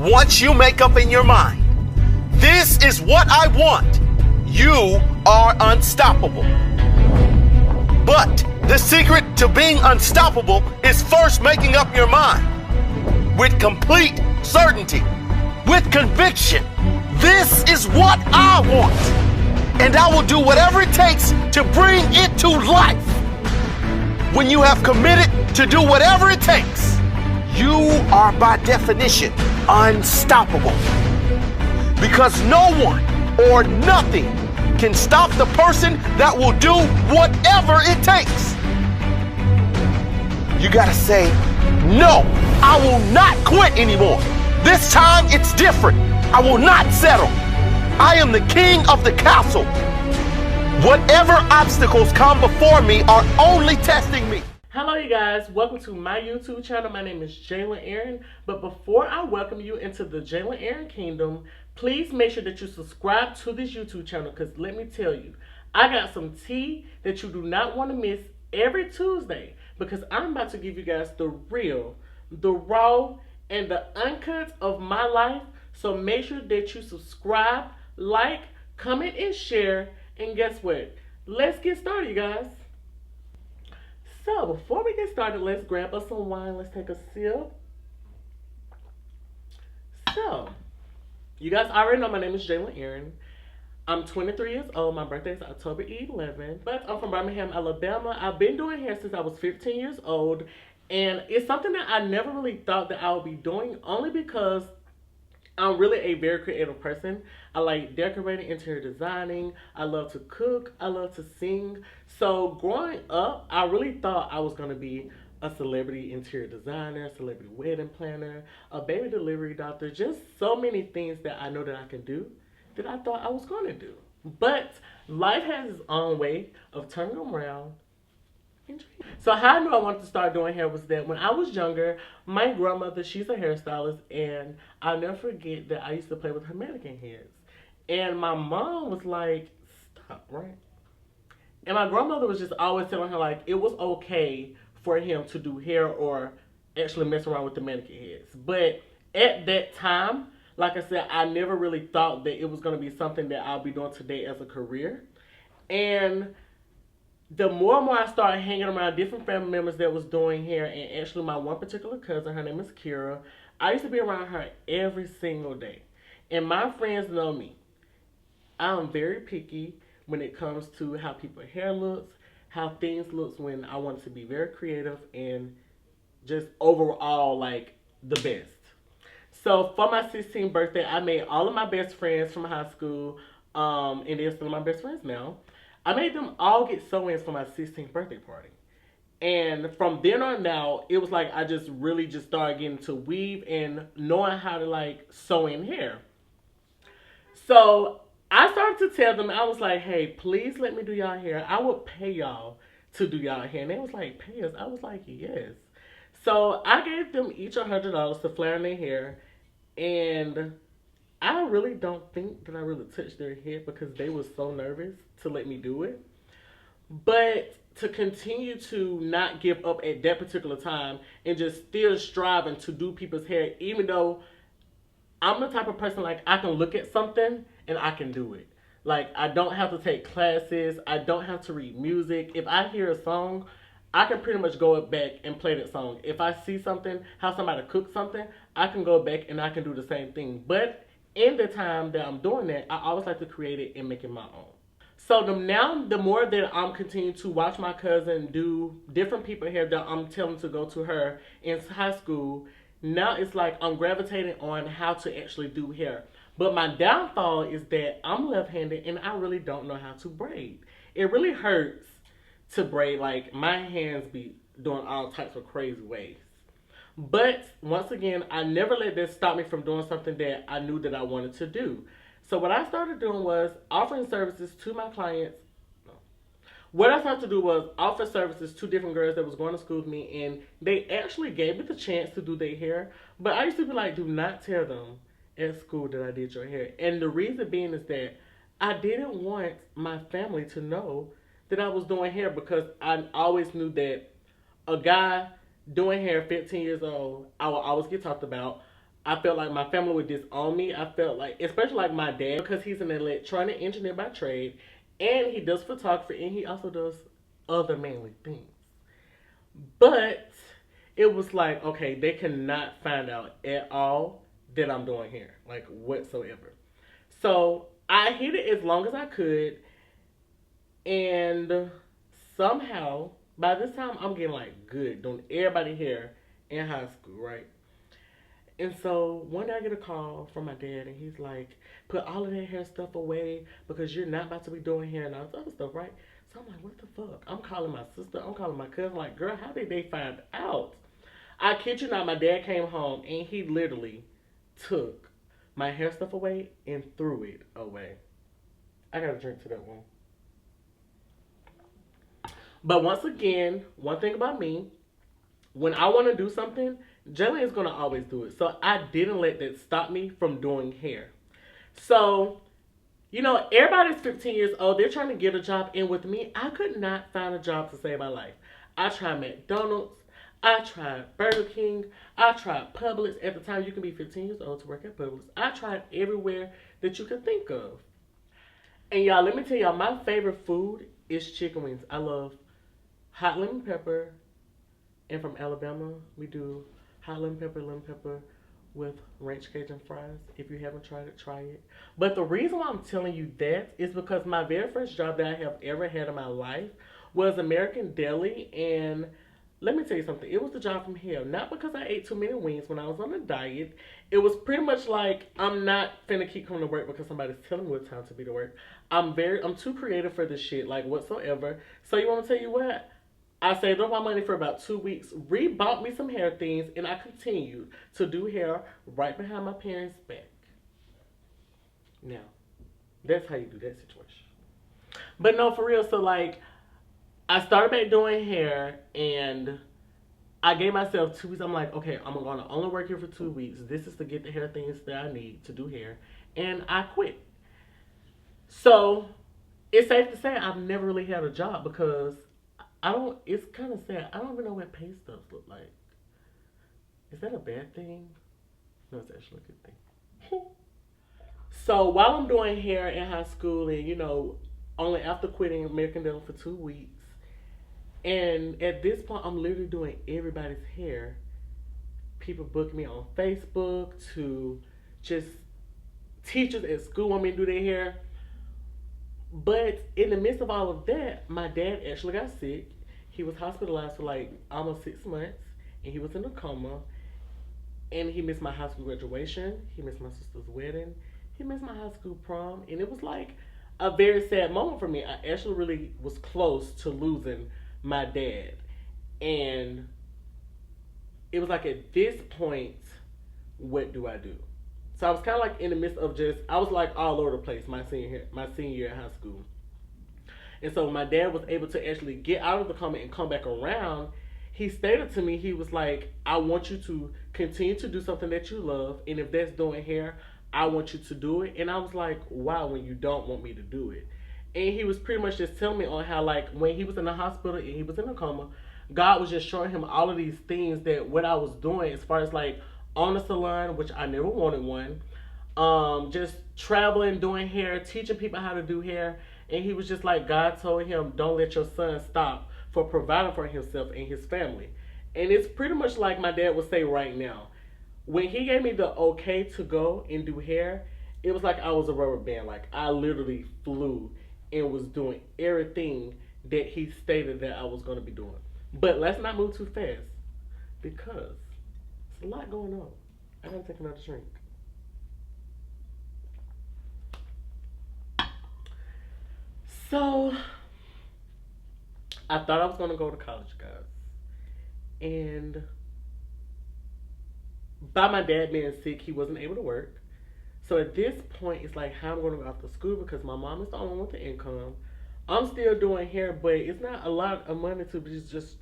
Once you make up in your mind, this is what I want, you are unstoppable. But the secret to being unstoppable is first making up your mind with complete certainty, with conviction. This is what I want, and I will do whatever it takes to bring it to life. When you have committed to do whatever it takes, you are by definition unstoppable. Because no one or nothing can stop the person that will do whatever it takes. You gotta say, no, I will not quit anymore. This time it's different. I will not settle. I am the king of the castle. Whatever obstacles come before me are only testing me. Hello you guys, welcome to my YouTube channel. My name is Jaylon Aaron, but before I welcome you into the Jaylon Aaron Kingdom, please make sure that you subscribe to this YouTube channel, because let me tell you, I got some tea that you do not want to miss every Tuesday, because I'm about to give you guys the real, the raw, and the uncut of my life. So make sure that you subscribe, like, comment, and share, and guess what? Let's get started, you guys. So, before we get started, let's grab us some wine. Let's take a sip. So, you guys already know my name is Jaylon Aaron. I'm 23 years old. My birthday is October 11th. But I'm from Birmingham, Alabama. I've been doing hair since I was 15 years old. And it's something that I never really thought that I would be doing, only because I'm really a very creative person. I like decorating, interior designing. I love to cook. I love to sing. So growing up, I really thought I was going to be a celebrity interior designer, celebrity wedding planner, a baby delivery doctor, just so many things that I know that I can do that I thought I was going to do. But life has its own way of turning around. So how I knew I wanted to start doing hair was that when I was younger, my grandmother, she's a hairstylist, and I'll never forget that I used to play with her mannequin heads. And my mom was like, stop, right? And my grandmother was just always telling her, like, it was okay for him to do hair or actually mess around with the mannequin heads. But at that time, like I said, I never really thought that it was going to be something that I'll be doing today as a career. And the more and more I started hanging around different family members that was doing hair, and actually my one particular cousin, her name is Kira, I used to be around her every single day. And my friends know me. I'm very picky when it comes to how people's hair looks, how things looks when I want to be very creative and just overall like the best. So for my 16th birthday, I made all of my best friends from high school, and they're still my best friends now. I made them all get sew-ins for my 16th birthday party. And from then on now, it was like I just really just started getting to weave and knowing how to like sew in hair. So I started to tell them, I was like, hey, please let me do y'all hair. I would pay y'all to do y'all hair. And they was like, pay us? I was like, yes. So I gave them each $100 to flare in their hair. And I really don't think that I really touched their head because they were so nervous to let me do it. But to continue to not give up at that particular time and just still striving to do people's hair, even though I'm the type of person, like, I can look at something and I can do it. Like, I don't have to take classes. I don't have to read music. If I hear a song, I can pretty much go back and play that song. If I see something, how somebody cooks something, I can go back and I can do the same thing. But in the time that I'm doing that, I always like to create it and make it my own. So now, the more that I'm continuing to watch my cousin do different people hair that I'm telling to go to her in high school, now it's like I'm gravitating on how to actually do hair. But my downfall is that I'm left-handed and I really don't know how to braid. It really hurts to braid. Like, my hands be doing all types of crazy ways. But once again, I never let this stop me from doing something that I knew that I wanted to do. So what I started doing was offering services to my clients. What I started to do was offer services to different girls that was going to school with me, and they actually gave me the chance to do their hair. But I used to be like, do not tell them at school that I did your hair. And the reason being is that I didn't want my family to know that I was doing hair, because I always knew that a guy doing hair 15 years old, I will always get talked about. I felt like my family would disown me. I felt like, especially like my dad, because he's an electronic engineer by trade, and he does photography, and he also does other manly things. But it was like, okay, they cannot find out at all that I'm doing hair, like whatsoever. So I hid it as long as I could, and somehow by this time I'm getting like good doing everybody hair in high school, right? And so one day I get a call from my dad, and he's like, "Put all of that hair stuff away because you're not about to be doing hair and all this other stuff, right?" So I'm like, "What the fuck?" I'm calling my sister, I'm calling my cousin, like, "Girl, how did they find out?" I kid you not, my dad came home and he literally took my hair stuff away and threw it away. I gotta drink to that one. But once again, one thing about me, when I want to do something, Jalen is gonna always do it. So I didn't let that stop me from doing hair. So, everybody's 15 years old. They're trying to get a job. And with me, I could not find a job to save my life. I tried McDonald's. I tried Burger King. I tried Publix. At the time, you can be 15 years old to work at Publix. I tried everywhere that you could think of. And y'all, let me tell y'all, my favorite food is chicken wings. I love hot lemon pepper. And from Alabama, we do hot lemon pepper with ranch Cajun fries. If you haven't tried it, try it. But the reason why I'm telling you that is because my very first job that I have ever had in my life was American Deli. And let me tell you something, it was the job from hell. Not because I ate too many wings when I was on a diet. It was pretty much like I'm not finna keep coming to work because somebody's telling me what time to be to work. I'm too creative for this shit, like whatsoever. So you wanna tell you what? I saved up my money for about 2 weeks, rebought me some hair things, and I continued to do hair right behind my parents' back. Now, that's how you do that situation. But no, for real, so like, I started back doing hair, and I gave myself 2 weeks. I'm like, okay, I'm gonna only work here for 2 weeks. This is to get the hair things that I need to do hair. And I quit. So, it's safe to say I've never really had a job because it's kind of sad. I don't even know what pay stubs look like. Is that a bad thing? No, it's actually a good thing. So while I'm doing hair in high school and, only after quitting American Dental for 2 weeks, and at this point, I'm literally doing everybody's hair. People book me on Facebook to just teachers at school want me to do their hair. But in the midst of all of that, my dad actually got sick. He was hospitalized for like almost 6 months, and he was in a coma. And he missed my high school graduation. He missed my sister's wedding. He missed my high school prom. And it was like a very sad moment for me. I actually really was close to losing my dad. And it was like at this point, what do I do? So I was kind of like in the midst of I was like all over the place my senior year in high school. And so my dad was able to actually get out of the coma and come back around. He stated to me, he was like, I want you to continue to do something that you love. And if that's doing hair, I want you to do it. And I was like, wow, when you don't want me to do it. And he was pretty much just telling me on how, like, when he was in the hospital and he was in a coma, God was just showing him all of these things that what I was doing as far as like on a salon, which I never wanted one. Just traveling, doing hair, teaching people how to do hair. And he was just like, God told him, don't let your son stop for providing for himself and his family. And it's pretty much like my dad would say right now. When he gave me the okay to go and do hair, it was like I was a rubber band. Like I literally flew and was doing everything that he stated that I was going to be doing. But let's not move too fast because there's a lot going on. I gotta take another drink. So I thought I was gonna go to college, guys. And by my dad being sick, he wasn't able to work. So at this point, it's like how I'm gonna go off to school because my mom is the only one with the income. I'm still doing hair, but it's not a lot of money to be just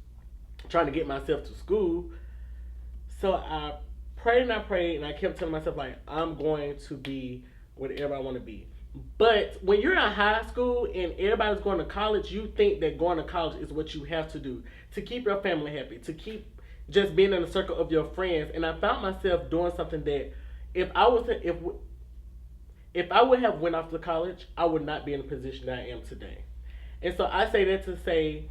trying to get myself to school. So I prayed, and I kept telling myself, like, I'm going to be whatever I want to be. But when you're in high school and everybody's going to college, you think that going to college is what you have to do to keep your family happy, to keep just being in the circle of your friends. And I found myself doing something that if I was to, if I would have went off to college, I would not be in the position that I am today. And so I say that to say,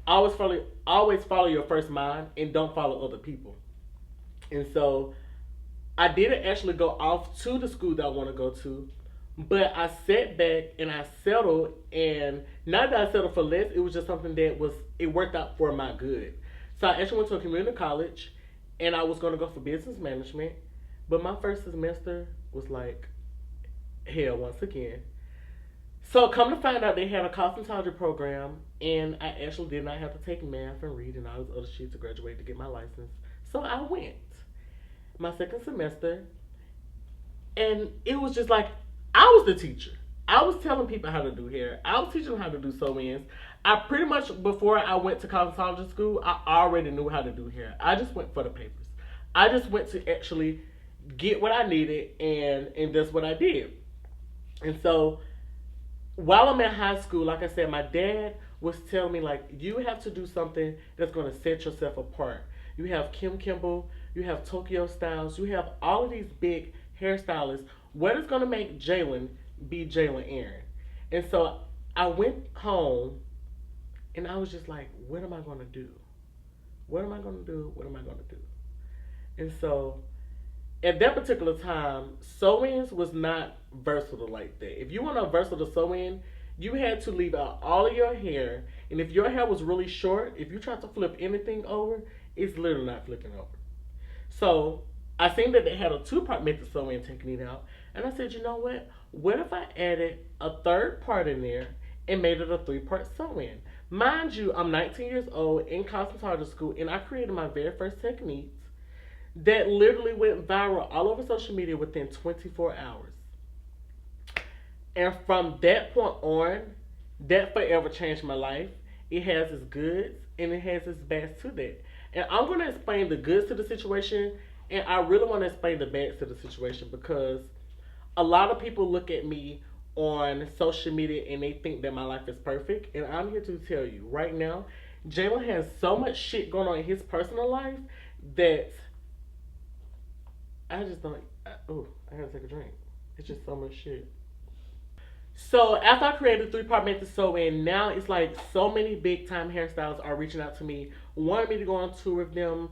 always follow your first mind and don't follow other people. And so I didn't actually go off to the school that I want to go to, but I sat back and I settled. And not that I settled for less, it was just something that it worked out for my good. So I actually went to a community college, and I was going to go for business management, but my first semester was like hell once again. So come to find out, they had a cosmetology program, and I actually did not have to take math and read and all this other shit to graduate to get my license. So I went my second semester, and it was just like I was the teacher. I was telling people how to do hair. I was teaching them how to do sew-ins. I pretty much, before I went to cosmetology school, I already knew how to do hair. I just went for the papers. I just went to actually get what I needed, and that's what I did. And so while I'm in high school, like I said, my dad was telling me, like, you have to do something that's going to set yourself apart. You have Kim Kimble, you have Tokyo Styles, you have all of these big hairstylists. What is going to make Jaylon be Jaylon Aaron? And so I went home, and I was just like, what am I going to do? What am I going to do? What am I going to do? And so at that particular time, sew-ins was not versatile like that. If you want a versatile sew-in, you had to leave out all of your hair. And if your hair was really short, if you tried to flip anything over, it's literally not flipping over. So I seen that they had a two-part method sew-in technique out. And I said, you know what? What if I added a third part in there and made it a three-part sew-in? Mind you, I'm 19 years old in cosmetology school, and I created my very first techniques that literally went viral all over social media within 24 hours. And from that point on, that forever changed my life. It has its goods and it has its bads to that. And I'm going to explain the goods to the situation, and I really want to explain the bads to the situation, because a lot of people look at me on social media and they think that my life is perfect. And I'm here to tell you right now, Jaylon has so much shit going on in his personal life that I just don't. I gotta take a drink. It's just so much shit. So after I created 3-part method sew-in, now it's like so many big time hairstylists are reaching out to me, wanting me to go on tour with them.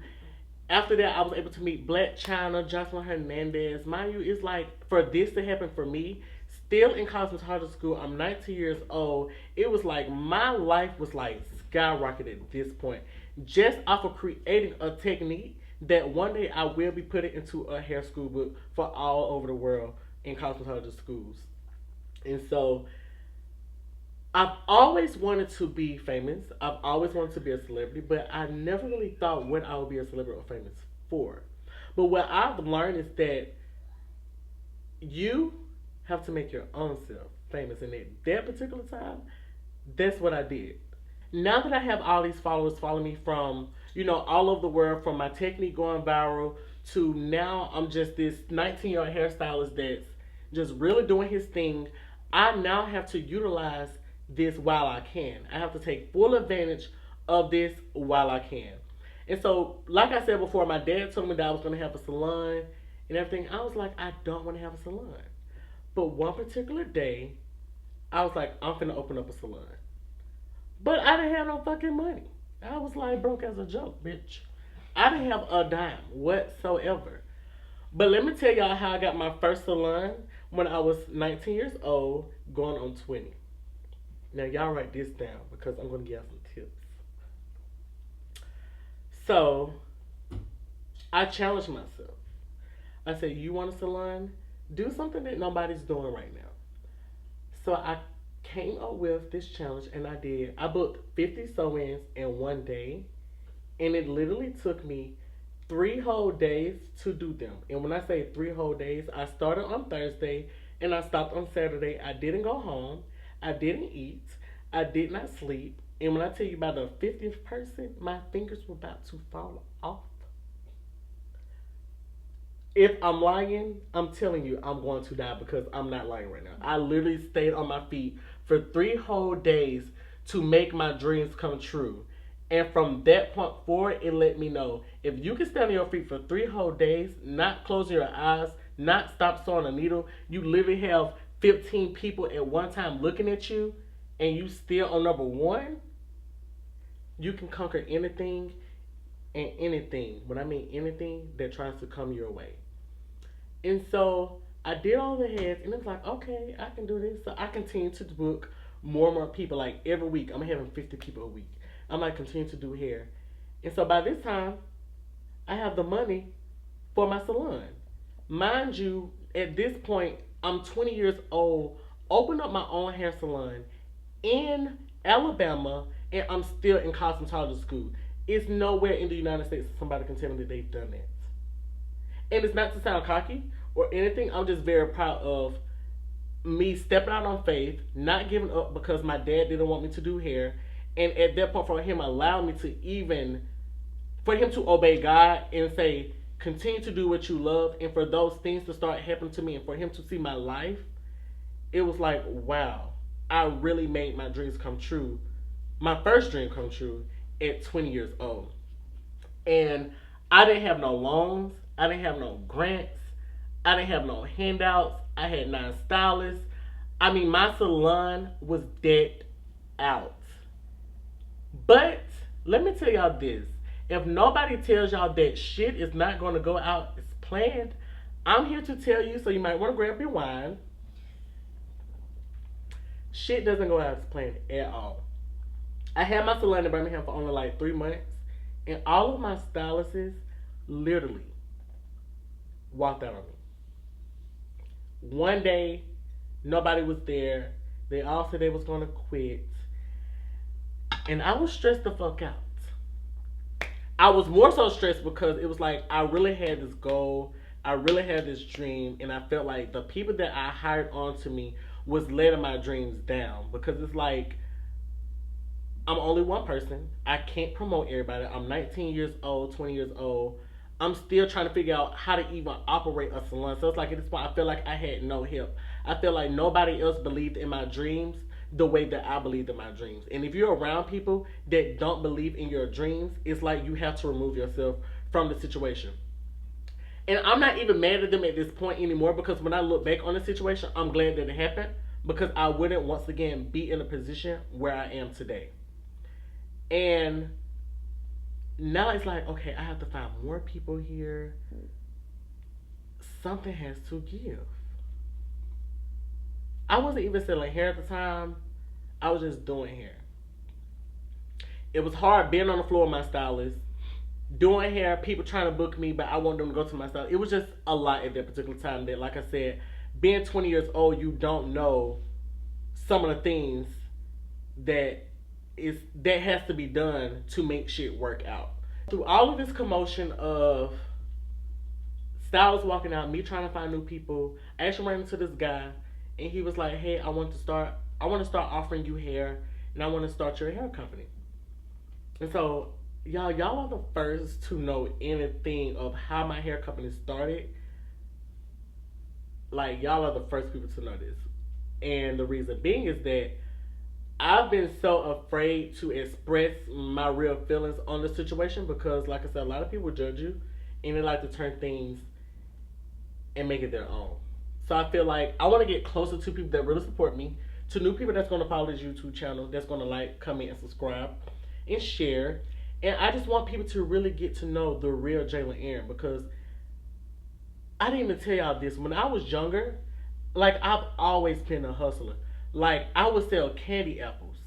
After that, I was able to meet Black China, Jocelyn Hernandez. Mind you, it's like, for this to happen for me, still in cosmetology school, I'm 19 years old. It was like my life was like skyrocketed at this point, just off of creating a technique that one day I will be putting into a hair school book for all over the world in cosmetology schools. And so I've always wanted to be famous. I've always wanted to be a celebrity, but I never really thought what I would be a celebrity or famous for. But what I've learned is that you have to make your own self famous. And at that particular time, that's what I did. Now that I have all these followers following me from, all over the world, from my technique going viral to now I'm just this 19-year-old hairstylist that's just really doing his thing, I now have to utilize this while I can. I have to take full advantage of this while I can. And so, like I said before, my dad told me that I was going to have a salon and everything. I was like, I don't want to have a salon. But one particular day, I was like, I'm finna open up a salon. But I didn't have no fucking money. I was like broke as a joke, bitch. I didn't have a dime whatsoever. But let me tell y'all how I got my first salon when I was 19 years old, going on 20. Now y'all write this down because I'm going to give y'all some tips. So, I challenged myself. I said, you want a salon? Do something that nobody's doing right now. So I came up with this challenge, and I did. I booked 50 sew-ins in one day, and it literally took me 3 whole days to do them. And when I say 3 whole days, I started on Thursday and I stopped on Saturday. I didn't go home. I didn't eat. I did not sleep. And when I tell you about the 50th person, my fingers were about to fall off. If I'm lying, I'm telling you I'm going to die, because I'm not lying right now. I literally stayed on my feet for 3 whole days to make my dreams come true. And from that point forward, it let me know if you can stand on your feet for 3 whole days, not closing your eyes, not stop sewing a needle, you literally have 15 people at one time looking at you, and you still on number one, you can conquer anything and anything. When I mean anything that tries to come your way. And so I did all the heads, and it was like, okay, I can do this. So I continue to book more and more people. Like every week, I'm having 50 people a week. I'm like, continue to do hair. And so by this time, I have the money for my salon. Mind you, at this point, I'm 20 years old, opened up my own hair salon in Alabama, and I'm still in cosmetology school. It's nowhere in the United States somebody can tell me that they've done that. And it's not to sound cocky or anything. I'm just very proud of me stepping out on faith, not giving up because my dad didn't want me to do hair. And at that point, for him allowing me to for him to obey God and say, continue to do what you love, and for those things to start happening to me, and for him to see my life, it was like, wow, I really made my dreams come true. My first dream come true at 20 years old. And I didn't have no loans. I didn't have no grants. I didn't have no handouts. I had 9 stylists. I mean, my salon was decked out. But let me tell y'all this. If nobody tells y'all that shit is not going to go out as planned, I'm here to tell you, so you might want to grab your wine. Shit doesn't go out as planned at all. I had my salon in Birmingham for only like 3 months, and all of my stylists literally walked out on me. One day, nobody was there. They all said they was going to quit. And I was stressed the fuck out. I was more so stressed because it was like I really had this goal. I really had this dream. And I felt like the people that I hired onto me was letting my dreams down. Because it's like, I'm only one person. I can't promote everybody. I'm 19 years old, 20 years old. I'm still trying to figure out how to even operate a salon. So it's like at this point, I feel like I had no help. I feel like nobody else believed in my dreams the way that I believed in my dreams. And if you're around people that don't believe in your dreams, it's like you have to remove yourself from the situation. And I'm not even mad at them at this point anymore, because when I look back on the situation, I'm glad that it happened, because I wouldn't once again be in a position where I am today. And now it's like, okay, I have to find more people here. Something has to give. I wasn't even selling hair at the time. I was just doing hair. It was hard being on the floor with my stylist, doing hair, people trying to book me, but I wanted them to go to my stylist. It was just a lot at that particular time that, like I said, being 20 years old, you don't know some of the things that has to be done to make shit work out. Through all of this commotion of stylists walking out, me trying to find new people, I actually ran into this guy, and he was like, hey, I want to start offering you hair, and I want to start your hair company. And so y'all are the first to know anything of how my hair company started. Like, y'all are the first people to know this. And the reason being is that I've been so afraid to express my real feelings on the situation, because, like I said, a lot of people judge you, and they like to turn things and make it their own. So I feel like I want to get closer to people that really support me, to new people that's going to follow this YouTube channel, that's going to like, comment, and subscribe, and share. And I just want people to really get to know the real Jaylon Aaron, because I didn't even tell y'all this. When I was younger, like, I've always been a hustler. Like, I would sell candy apples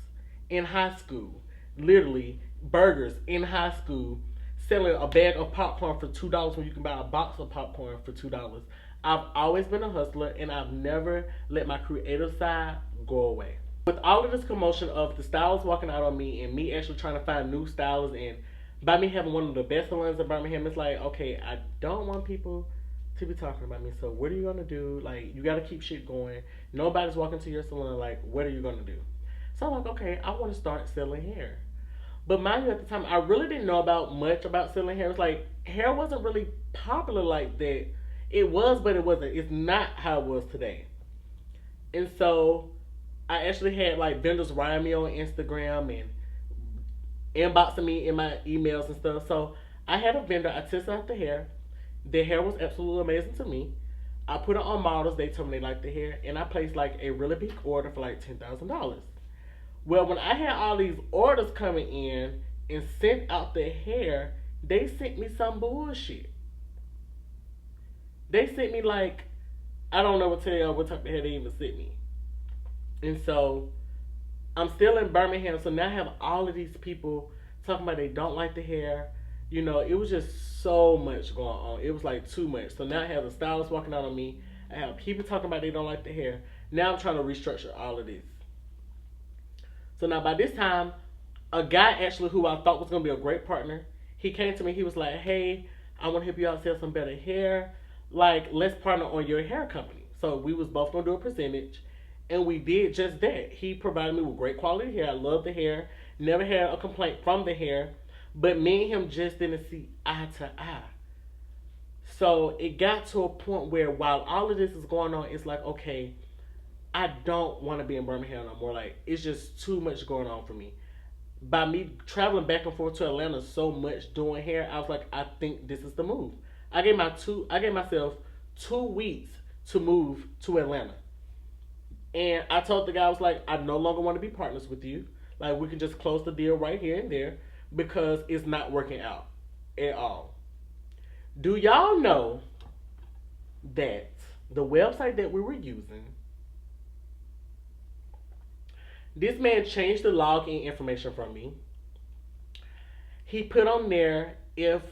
in high school, literally burgers in high school, selling a bag of popcorn for $2 when you can buy a box of popcorn for $2. I've always been a hustler, and I've never let my creative side go away. With all of this commotion of the stylists walking out on me, and me actually trying to find new stylists, and by me having one of the best salons in Birmingham, it's like, okay, I don't want people to be talking about me, so what are you going to do? Like, you got to keep shit going. Nobody's walking to your salon, like, what are you going to do? So I'm like, okay, I want to start selling hair. But mind you, at the time, I really didn't know much about selling hair. It's like, hair wasn't really popular like that. It was, but it wasn't. It's not how it was today. And so I actually had like vendors write me on Instagram inboxing me in my emails and stuff. So I had a vendor. I tested out the hair. The hair was absolutely amazing to me. I put it on models. They told me they liked the hair, and I placed like a really big order for like $10,000. Well, when I had all these orders coming in and sent out the hair, they sent me some bullshit. They sent me like, I don't know what to tell you what type of hair they even sent me. And so I'm still in Birmingham, so now I have all of these people talking about they don't like the hair. You know, it was just so much going on. It was like too much. So now I have the stylist walking out on me. I have people talking about they don't like the hair. Now I'm trying to restructure all of this. So now by this time, a guy actually who I thought was going to be a great partner, he came to me. He was like, hey, I want to help you out sell some better hair. Like, let's partner on your hair company. So we was both going to do a percentage. And we did just that. He provided me with great quality hair. I love the hair. Never had a complaint from the hair. But me and him just didn't see eye to eye. So it got to a point where while all of this is going on, it's like, okay, I don't want to be in Birmingham no more. Like, it's just too much going on for me. By me traveling back and forth to Atlanta so much doing hair, I was like, I think this is the move. I gave myself 2 weeks to move to Atlanta. And I told the guy, I was like, I no longer want to be partners with you. Like, we can just close the deal right here and there because it's not working out at all. Do y'all know that the website that we were using, this man changed the login information from me. He put on there, if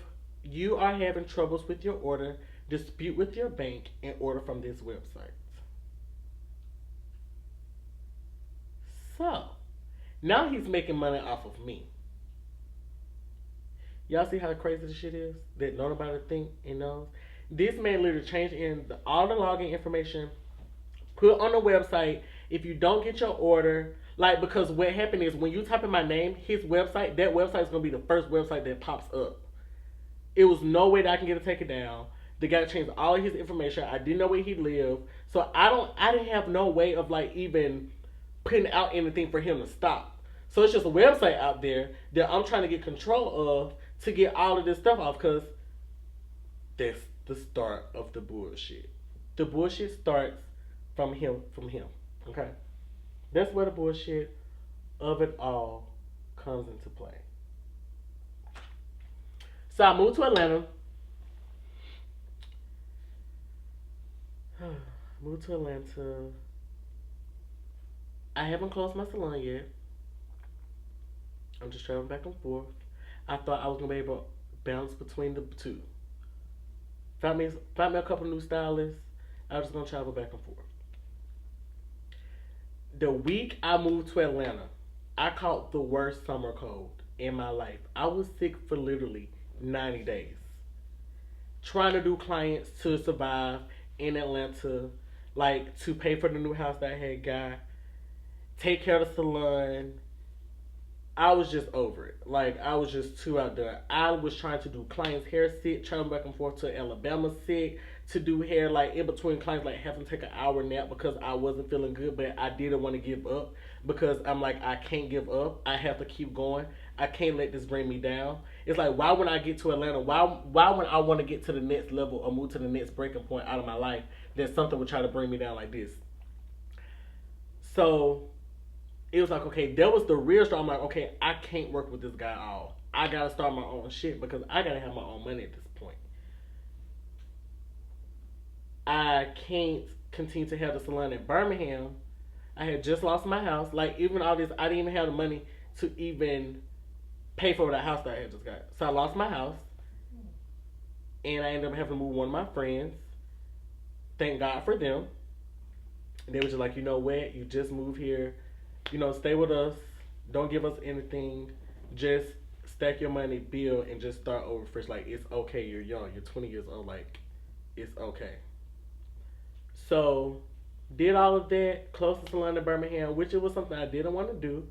you are having troubles with your order, dispute with your bank and order from this website. So, now he's making money off of me. Y'all see how crazy this shit is? That nobody think and knows? This man literally changed in all the login information, put on the website, if you don't get your order, like, because what happened is when you type in my name, his website, that website is going to be the first website that pops up. It was no way that I can get it taken down. The guy changed all of his information. I didn't know where he lived. So I didn't have no way of like even putting out anything for him to stop. So it's just a website out there that I'm trying to get control of to get all of this stuff off, because that's the start of the bullshit. The bullshit starts from him. Okay? That's where the bullshit of it all comes into play. So I moved to Atlanta. I haven't closed my salon yet. I'm just traveling back and forth. I thought I was going to be able to balance between the two. Found me a couple new stylists. I was just going to travel back and forth. The week I moved to Atlanta, I caught the worst summer cold in my life. I was sick for literally 90 days. Trying to do clients to survive in Atlanta, like to pay for the new house that I had got, take care of the salon. I was just over it. Like, I was just too out there. I was trying to do clients' hair sick, traveling back and forth to Alabama sick, to do hair, like, in between clients, like, having to take an hour nap because I wasn't feeling good, but I didn't want to give up because I'm like, I can't give up. I have to keep going. I can't let this bring me down. It's like, why when I get to Atlanta, why when I want to get to the next level or move to the next breaking point out of my life, that something would try to bring me down like this? So it was like, okay, that was the real start. I'm like, okay, I can't work with this guy all. I got to start my own shit because I got to have my own money at this point. I can't continue to have the salon in Birmingham. I had just lost my house. Like, even all this, I didn't even have the money to even pay for that house that I had just got. So I lost my house. And I ended up having to move one of my friends. Thank God for them. And they were just like, you know what? You just moved here. You know, stay with us. Don't give us anything. Just stack your money, build, and just start over fresh. Like, it's okay. You're young. You're 20 years old. Like, it's okay. So, did all of that. Close to salon in Birmingham, which it was something I didn't want to do.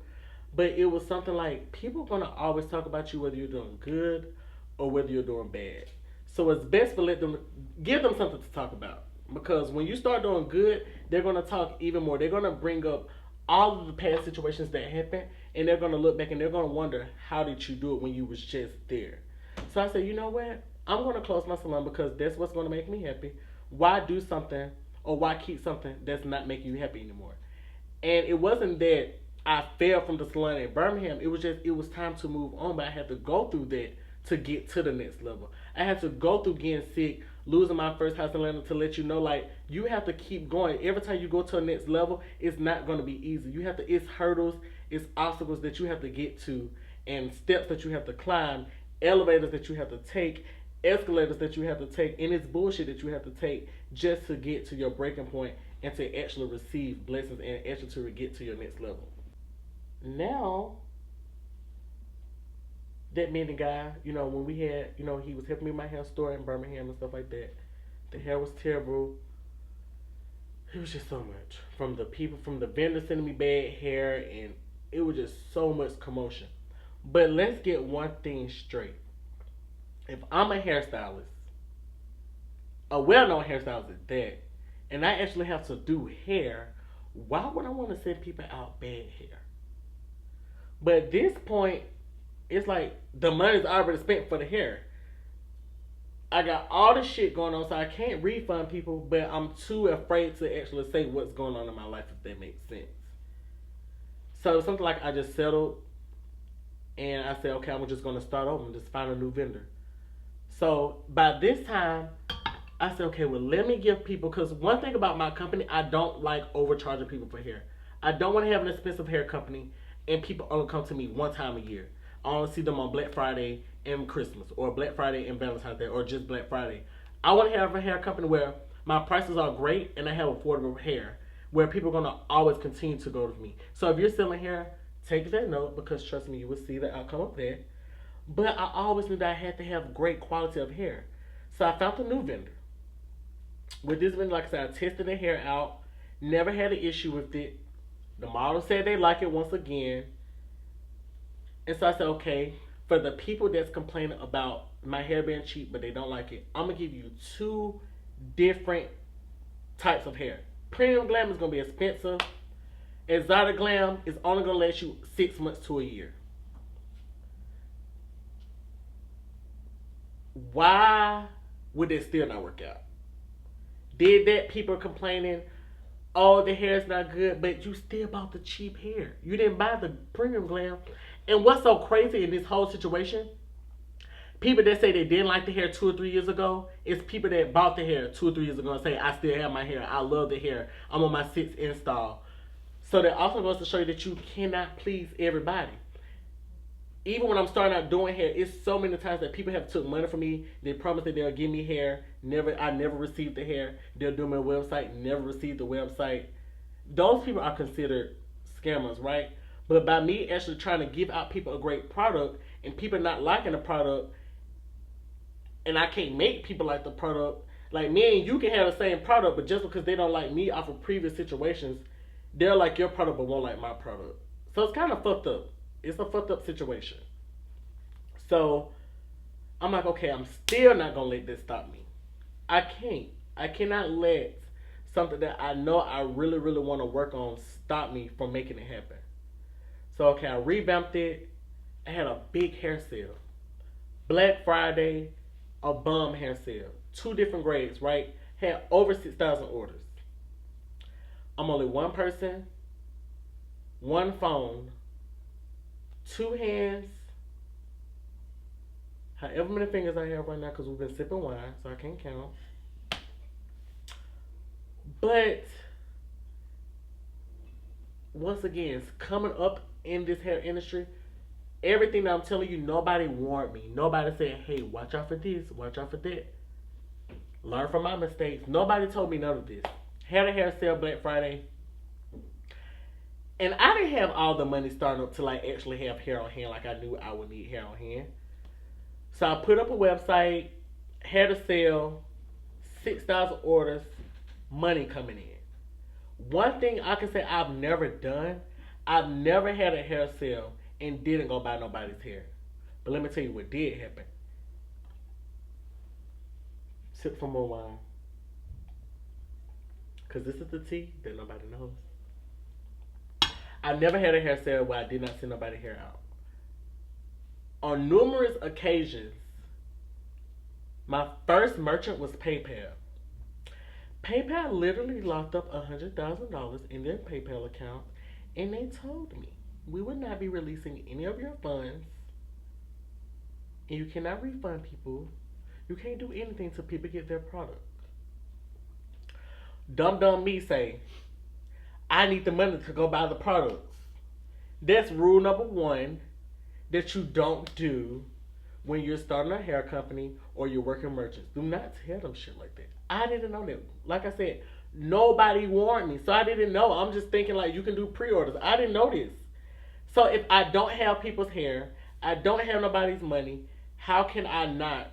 But it was something like, people are going to always talk about you whether you're doing good or whether you're doing bad. So, it's best to give them something to talk about. Because when you start doing good, they're going to talk even more. They're going to bring up all of the past situations that happened, and they're gonna look back and they're gonna wonder how did you do it when you was just there. So I said, you know what? I'm gonna close my salon because that's what's gonna make me happy. Why do something or why keep something that's not making you happy anymore? And it wasn't that I fell from the salon in Birmingham. It was just it was time to move on, but I had to go through that to get to the next level. I had to go through getting sick, losing my first house in Atlanta to let you know like you have to keep going. Every time you go to a next level, it's not gonna be easy. You have to it's hurdles, it's obstacles that you have to get to and steps that you have to climb, elevators that you have to take, escalators that you have to take, and it's bullshit that you have to take just to get to your breaking point and to actually receive blessings and actually to get to your next level. Now, that man, the guy, when we had, he was helping me with my hair store in Birmingham and stuff like that. The hair was terrible. It was just so much. From the people, from the vendors sending me bad hair, and it was just so much commotion. But let's get one thing straight. If I'm a hairstylist, a well-known hairstylist at that, and I actually have to do hair, why would I want to send people out bad hair? But at this point, it's like the money's already spent for the hair. I got all this shit going on, so I can't refund people, but I'm too afraid to actually say what's going on in my life, if that makes sense. So something like I just settled, and I said, okay, I'm just going to start over and just find a new vendor. So by this time, I said, okay, well, let me give people, because one thing about my company, I don't like overcharging people for hair. I don't want to have an expensive hair company and people only come to me one time a year. I only see them on Black Friday and Christmas, or Black Friday and Valentine's Day, or just Black Friday. I want to have a hair company where my prices are great and I have affordable hair, where people are going to always continue to go with me. So if you're selling hair, take that note, because trust me, you will see the outcome of that. But I always knew that I had to have great quality of hair. So I found a new vendor. With this vendor, like I said, I tested the hair out, never had an issue with it. The model said they like it once again. And so I said, okay, for the people that's complaining about my hair being cheap but they don't like it, I'm going to give you two different types of hair. Premium Glam is going to be expensive. Exotic Glam is only going to last you 6 months to a year. Why would it still not work out? Did that people complaining, oh, the hair is not good, but you still bought the cheap hair. You didn't buy the Premium Glam. And what's so crazy in this whole situation, people that say they didn't like the hair 2 or 3 years ago, it's people that bought the hair 2 or 3 years ago and say, I still have my hair. I love the hair. I'm on my 6th install. So that also goes to show you that you cannot please everybody. Even when I'm starting out doing hair, it's so many times that people have took money from me. They promised that they'll give me hair. I never received the hair. They'll do my website. Never received the website. Those people are considered scammers, right? But by me actually trying to give out people a great product and people not liking the product, and I can't make people like the product. Like me and you can have the same product, but just because they don't like me off of previous situations, they'll like your product but won't like my product. So it's kind of fucked up. It's a fucked up situation. So I'm like, okay, I'm still not gonna let this stop me. I can't. I cannot let something that I know I really, really want to work on stop me from making it happen. So okay, I revamped it. I had a big hair sale. Black Friday, a bum hair sale. 2 different grades, right? Had over 6,000 orders. I'm only one person, one phone, 2 hands, however many fingers I have right now, because we've been sipping wine, so I can't count. But once again, it's coming up in this hair industry. Everything that I'm telling you, nobody warned me. Nobody said, hey, watch out for this, watch out for that. Learn from my mistakes. Nobody told me none of this. Had a hair sale Black Friday. And I didn't have all the money starting up to like actually have hair on hand like I knew I would need hair on hand. So I put up a website, had a sale, 6,000 orders, money coming in. One thing I can say I've never done, I've never had a hair sale and didn't go buy nobody's hair. But let me tell you what did happen. Sip some more wine. Because this is the tea that nobody knows. I never had a hair sale where I did not send nobody hair out. On numerous occasions, my first merchant was PayPal. PayPal literally locked up $100,000 in their PayPal account, and they told me we would not be releasing any of your funds, and you cannot refund people. You can't do anything till people get their product. Dumb me say, I need the money to go buy the products. That's rule number one that you don't do when you're starting a hair company or you're working merchants. Do not tell them shit like that. I didn't know that. Like I said, nobody warned me, so I didn't know. I'm just thinking like you can do pre-orders. I didn't know this. So if I don't have people's hair, I don't have nobody's money, how can I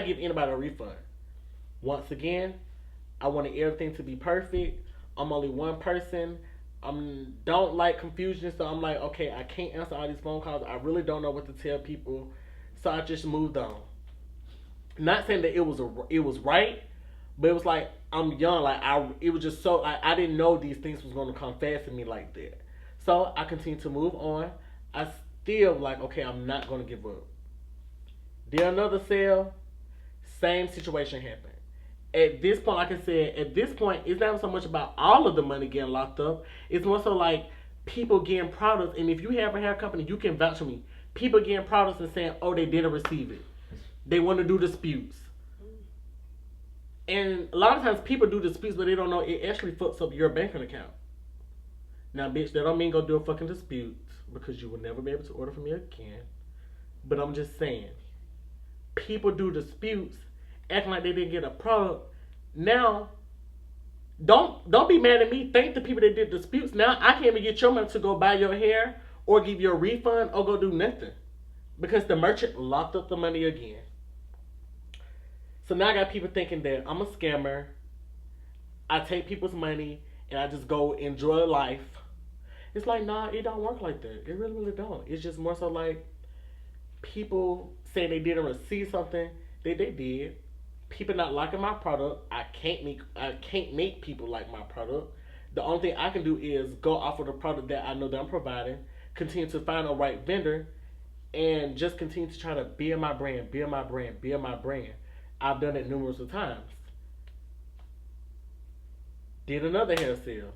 give anybody a refund? Once again, I wanted everything to be perfect. I'm only one person. I don't like confusion, so I'm like, okay, I can't answer all these phone calls. I really don't know what to tell people, so I just moved on. Not saying that it was right, but it was like I'm young. Like it was just so I didn't know these things was going to come fast to me like that. So I continued to move on. I still like, okay, I'm not going to give up. Did another sale, same situation happened. At this point, like I said, it's not so much about all of the money getting locked up. It's more so like people getting products. And if you have a hair company, you can vouch for me. People getting products and saying, oh, they didn't receive it. They want to do disputes. And a lot of times people do disputes, but they don't know it actually fucks up your banking account. Now, bitch, that don't mean go do a fucking dispute because you will never be able to order from me again. But I'm just saying, people do disputes acting like they didn't get a product. Now, don't be mad at me. Thank the people that did disputes. Now I can't even get your money to go buy your hair or give you a refund or go do nothing because the merchant locked up the money again. So now I got people thinking that I'm a scammer. I take people's money and I just go enjoy life. It's like, nah, it don't work like that. It really, really don't. It's just more so like people saying they didn't receive something that they did. People not liking my product. I can't make people like my product. The only thing I can do is go off of the product that I know that I'm providing, continue to find a right vendor, and just continue to try to build my brand. I've done it numerous of times. Did another hair sale.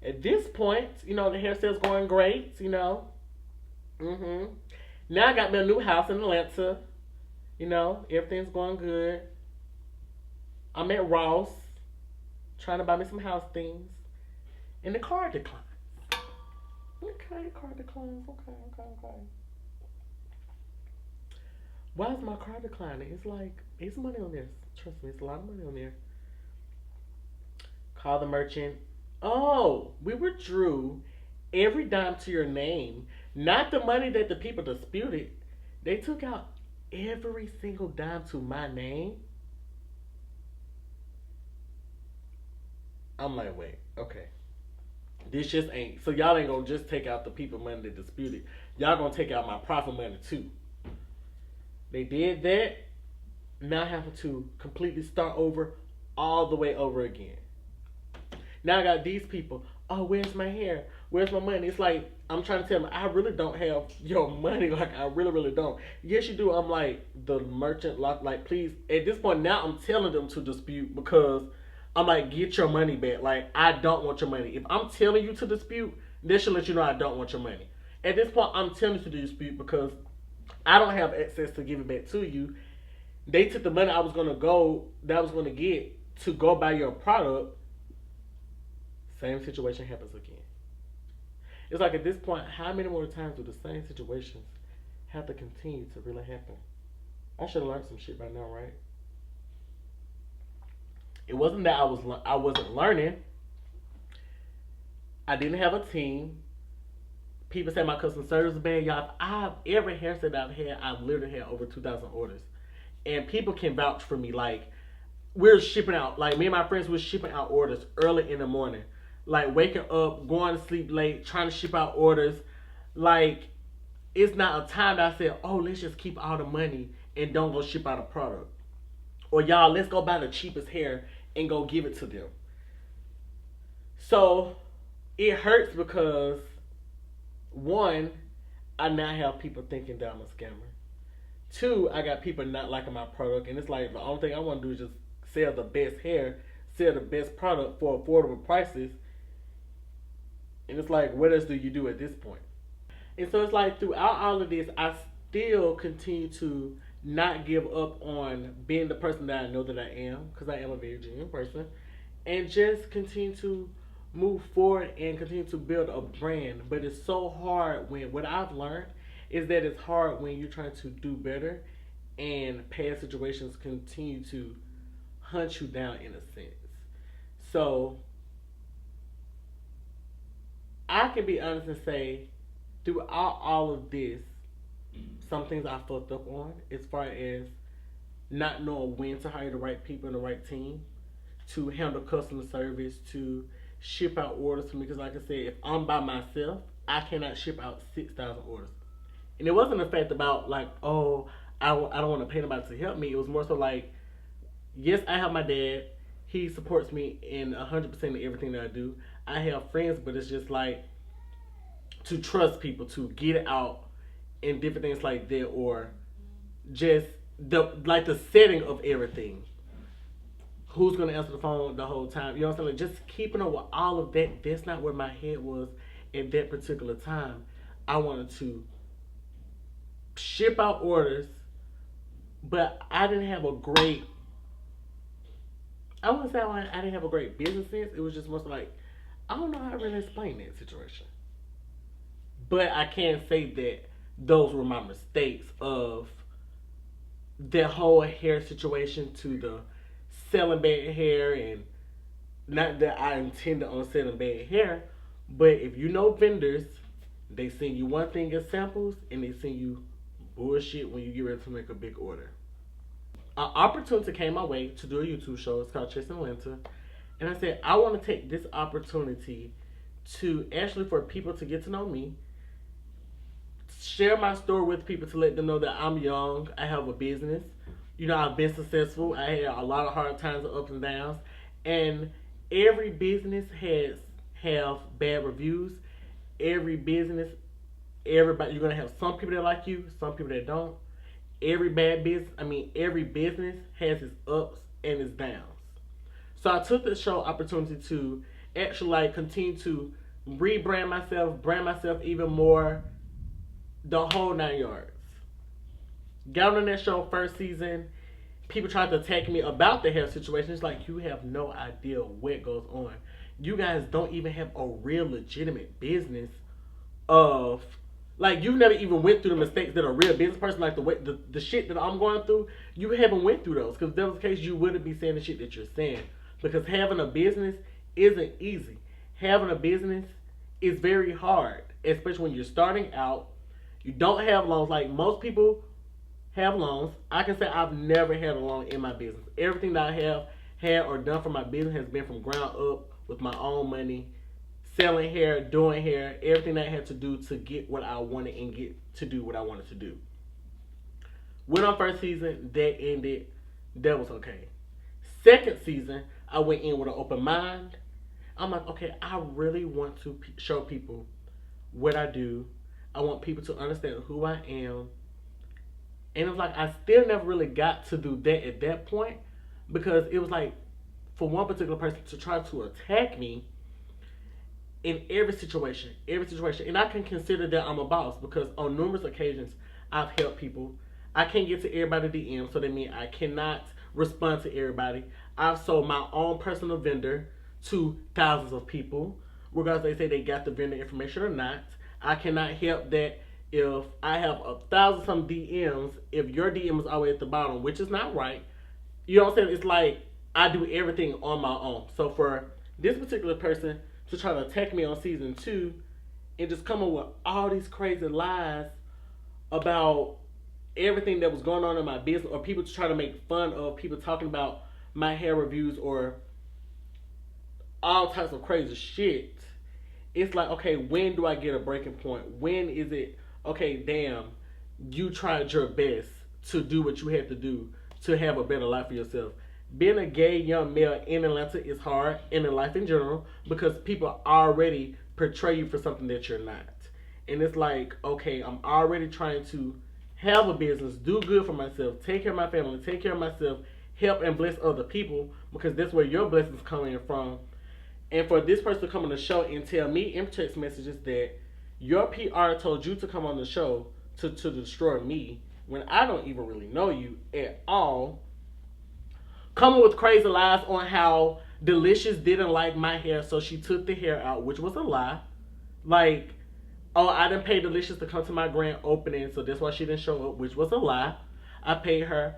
At this point, the hair sale's going great, Now I got me a new house in Atlanta. Everything's going good. I'm at Ross, trying to buy me some house things. And the card declines. Okay, the card declines. Okay. Why is my card declining? It's like, it's money on there. Trust me, it's a lot of money on there. Call the merchant. Oh, we withdrew every dime to your name. Not the money that the people disputed. They took out every single dime to my name. I'm like, wait, okay. This just ain't. So y'all ain't gonna just take out the people money that disputed. Y'all gonna take out my profit money too. They did that. Now I have to completely start over, all the way over again. Now I got these people. Oh, where's my hair? Where's my money? It's like, I'm trying to tell them, I really don't have your money. Like, I really, really don't. Yes, you do. I'm like, the merchant, like, please. At this point, now I'm telling them to dispute because I'm like, get your money back. Like, I don't want your money. If I'm telling you to dispute, this should let you know I don't want your money. At this point, I'm telling you to dispute because I don't have access to give it back to you. They took the money I was going to get to go buy your product. Same situation happens again. It's like at this point, how many more times do the same situations have to continue to really happen? I should have learned some shit by now, right? It wasn't that I wasn't learning. I didn't have a team. People say my customer service is bad. Y'all, every haircut I've had, I've literally had over 2,000 orders. And people can vouch for me. Like, we're shipping out. Like, me and my friends were shipping out orders early in the morning. Like, waking up, going to sleep late, trying to ship out orders. Like, it's not a time that I said, oh, let's just keep all the money and don't go ship out a product. Or, y'all, let's go buy the cheapest hair and go give it to them. So, it hurts because, one, I now have people thinking that I'm a scammer. Two, I got people not liking my product, and it's like the only thing I want to do is just sell the best hair, sell the best product for affordable prices. And it's like, what else do you do at this point? And so it's like throughout all of this, I still continue to not give up on being the person that I know that I am, because I am a very genuine person, and just continue to move forward and continue to build a brand. But it's so hard when, what I've learned is that it's hard when you're trying to do better and past situations continue to hunt you down in a sense. So I can be honest and say, throughout all of this, some things I fucked up on as far as not knowing when to hire the right people and the right team, to handle customer service, to ship out orders to me. Because like I said, if I'm by myself, I cannot ship out 6,000 orders. And it wasn't a fact about like, oh, I don't want to pay nobody to help me. It was more so like, yes, I have my dad. He supports me in 100% of everything that I do. I have friends, but it's just like to trust people, to get it out and different things like that, or just the setting of everything. Who's gonna answer the phone the whole time? You know what I'm saying? Like just keeping up with all of that. That's not where my head was at that particular time. I wanted to ship out orders, but I didn't have a great. I wouldn't say I didn't have a great business sense. It was just most like, I don't know how to really explain that situation. But I can say that those were my mistakes of the whole hair situation, to the selling bad hair, and not that I intended on selling bad hair, but if you know vendors, they send you one thing as samples and they send you bullshit when you get ready to make a big order. An opportunity came my way to do a YouTube show. It's called Chasing Atlanta. And I said, I want to take this opportunity to actually for people to get to know me, share my story with people, to let them know that I'm young, I have a business. You know, I've been successful. I had a lot of hard times and ups and downs. And every business have bad reviews. Every business, everybody, you're going to have some people that like you, some people that don't. Every business has its ups and its downs. So I took this show opportunity to actually like continue to rebrand myself, brand myself even more, the whole 9 yards. Got on that show first season. People tried to attack me about the health situation. It's like, you have no idea what goes on. You guys don't even have a real legitimate business of, like, you've never even went through the mistakes that a real business person, like the shit that I'm going through, you haven't went through those. Because if that was the case, you wouldn't be saying the shit that you're saying. Because having a business isn't easy. Having a business is very hard, especially when you're starting out. You don't have loans. Like, most people have loans. I can say I've never had a loan in my business. Everything that I have had or done for my business has been from ground up with my own money, selling hair, doing hair, everything that I had to do to get what I wanted and get to do what I wanted to do. Went on first season, that ended, that was okay. Second season, I went in with an open mind. I'm like, okay, I really want to show people what I do. I want people to understand who I am. And it was like, I still never really got to do that at that point, because it was like, for one particular person to try to attack me in every situation. And I can consider that I'm a boss, because on numerous occasions, I've helped people. I can't get to everybody DM, so that means I cannot respond to everybody. I've sold my own personal vendor to thousands of people, regardless if they say they got the vendor information or not. I cannot help that if I have 1,000 some DMs, if your DM is always at the bottom, which is not right. You know what I'm saying? It's like, I do everything on my own. So for this particular person to try to attack me on season 2 and just come up with all these crazy lies about everything that was going on in my business, or people to try to make fun of people talking about my hair reviews or all types of crazy shit. It's like, okay, when do I get a breaking point? When is it, okay, damn, you tried your best to do what you had to do to have a better life for yourself. Being a gay young male in Atlanta is hard, and in life in general, because people already portray you for something that you're not. And it's like, okay, I'm already trying to have a business, do good for myself, take care of my family, take care of myself, help and bless other people, because that's where your blessings coming from. And for this person to come on the show and tell me in text messages that your PR told you to come on the show to destroy me when I don't even really know you at all, coming with crazy lies on how Delicious didn't like my hair, so she took the hair out, which was a lie. Like, oh, I didn't pay Delicious to come to my grand opening, so that's why she didn't show up, which was a lie. I paid her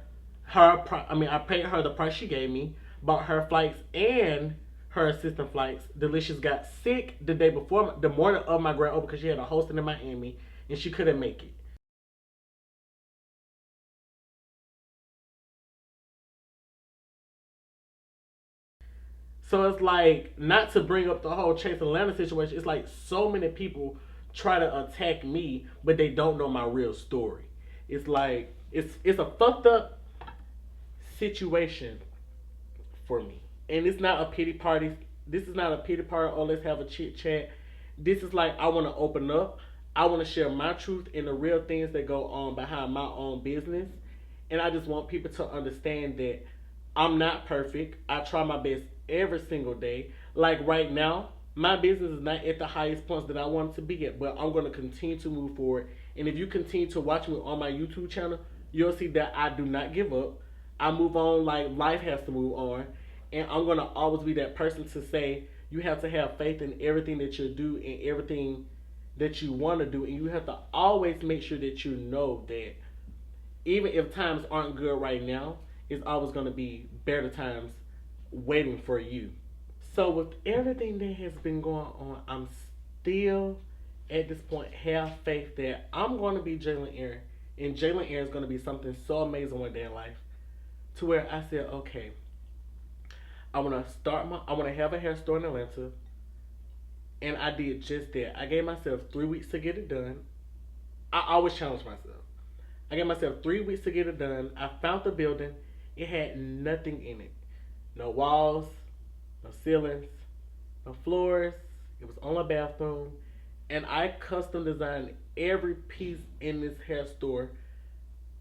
I paid her the price she gave me, bought her flights and her assistant flights. Delicious got sick the day before, the morning of my grand opening, because she had a hosting in Miami and she couldn't make it. So it's like, not to bring up the whole Chase Atlanta situation, it's like so many people try to attack me, but they don't know my real story. It's like, it's a fucked up situation for me. And it's not a pity party. This is not a pity party, oh, let's have a chit chat. This is like, I want to open up. I want to share my truth and the real things that go on behind my own business. And I just want people to understand that I'm not perfect. I try my best every single day. Like right now, my business is not at the highest points that I want it to be at, but I'm going to continue to move forward. And if you continue to watch me on my YouTube channel, you'll see that I do not give up. I move on like life has to move on. And I'm going to always be that person to say, you have to have faith in everything that you do and everything that you want to do. And you have to always make sure that you know that even if times aren't good right now, it's always going to be better times waiting for you. So with everything that has been going on, I'm still at this point have faith that I'm going to be Jaylon Aaron. And Jaylon Aaron is going to be something so amazing one day in life. To where I said, okay, I want to have a hair store in Atlanta. And I did just that. I gave myself 3 weeks to get it done. I always challenge myself. I gave myself 3 weeks to get it done. I found the building. It had nothing in it. No walls, no ceilings, no floors. It was only a bathroom. And I custom designed every piece in this hair store.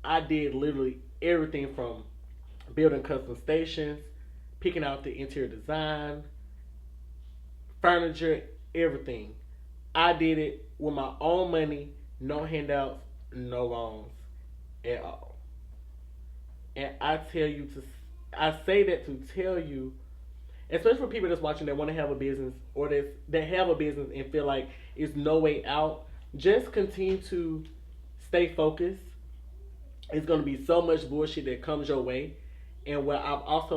I did literally everything from building custom stations, picking out the interior design, furniture, everything. I did it with my own money, no handouts, no loans at all. And I say that to tell you, especially for people that's watching that want to have a business or that have a business and feel like it's no way out, just continue to stay focused. It's going to be so much bullshit that comes your way. And what I've also